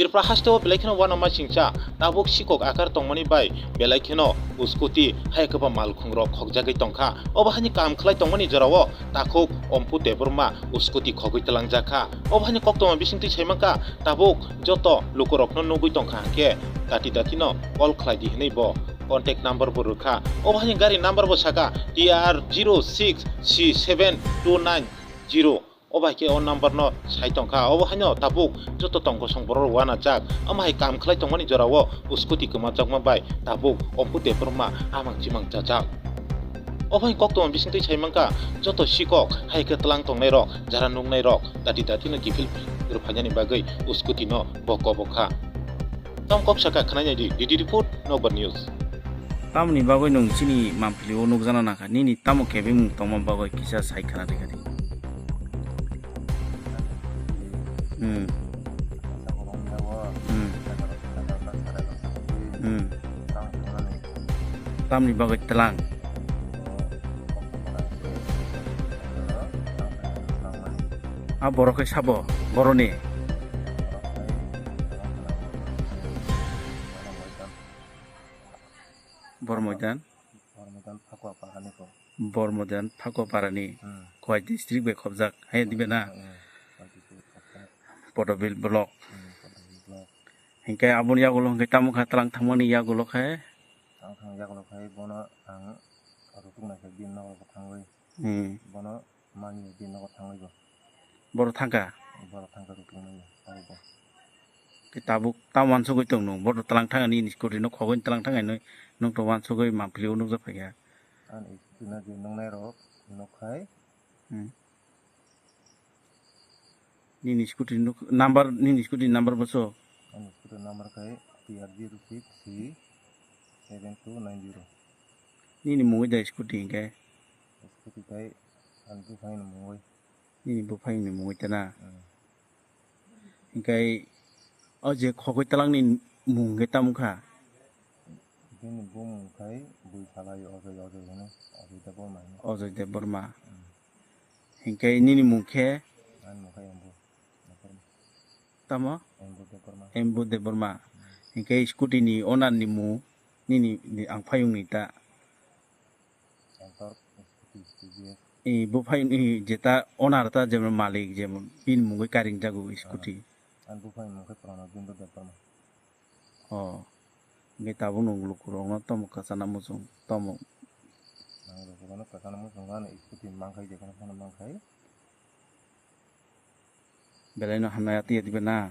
birpra hasto belaikeno wana ma singcha tabuk sikok akar tongmani bai belaikeno Scoty haikaba malkhungrok khokjagui tongkha obahani kam khlai tongmani jorao takhuk Ambu D Scoty Khogui talang jakha obahani koktoma bisingtui saimangka tabuk joto lukurokno nugui tongkha ke dati datino call khlai di hinei bo contact number bo rukha obahani gari number bo saka TR 06C7290 obai ke on number no sai tongkha obahani tabuk joto tongko songboro wana jak amai kam khlai tongmani jorao Scoty kemajak bai tabuk Ambu D amang chimang jajak obahani koktoma bisingtui saimangka joto Sikok haike tlang tongnai rok jara nungnai rok dati no gifil ruphainani bagui Scoty no boko bokha tamkok saka khnai di DD report Nogbar news tamni bagoi nung chini mampli o nukjana naka nini tamo kebe mung tongma bagoi kisa sai khana dekati tamni bagoi telang borok sabo boroni Bormodan Phakwa Parani Koi district be khobjak hai dibena Potobil block hingkai abun yagulo hingkai tamu kha tlang thangmani yagulo khai bono ang arutung na din na ko thangoi bono mani din na ko thangoi bo bor thangka rutung na bo tabuk taman sugoi tong no bor tlang thangani Scoty no khogon tlang thangai noi nong to wan sugoi mampli o nukjak phaiya an istina din nong nai rok nokhai nini Scoty number boso an Scoty number kai TR 06C7290 nini mungoi da Scoty hingkai Scoty kai an bu phai no mungoi nini bu phai ni mungoi tana hingkai oje khogoi talang ni mungge tamukha din bum kai bui salai ojo hene ojo de borma hingkai nini mungkhe an mukai ambu tamo Ambu D Ambu D hingkai Scoty ni owner ni mu nini ang phayung ni ta antor Scoty bu phayung ni jeta owner ta jemon malik jemon pin mungoi karing jago Scoty an bu phai mukai prana din do deparma hingkai tabuk nung lukurok no tomo kasana musung tomo nang kono kasana musung gan Scoty mangkai je kono mangkai belai no hamna yati dibena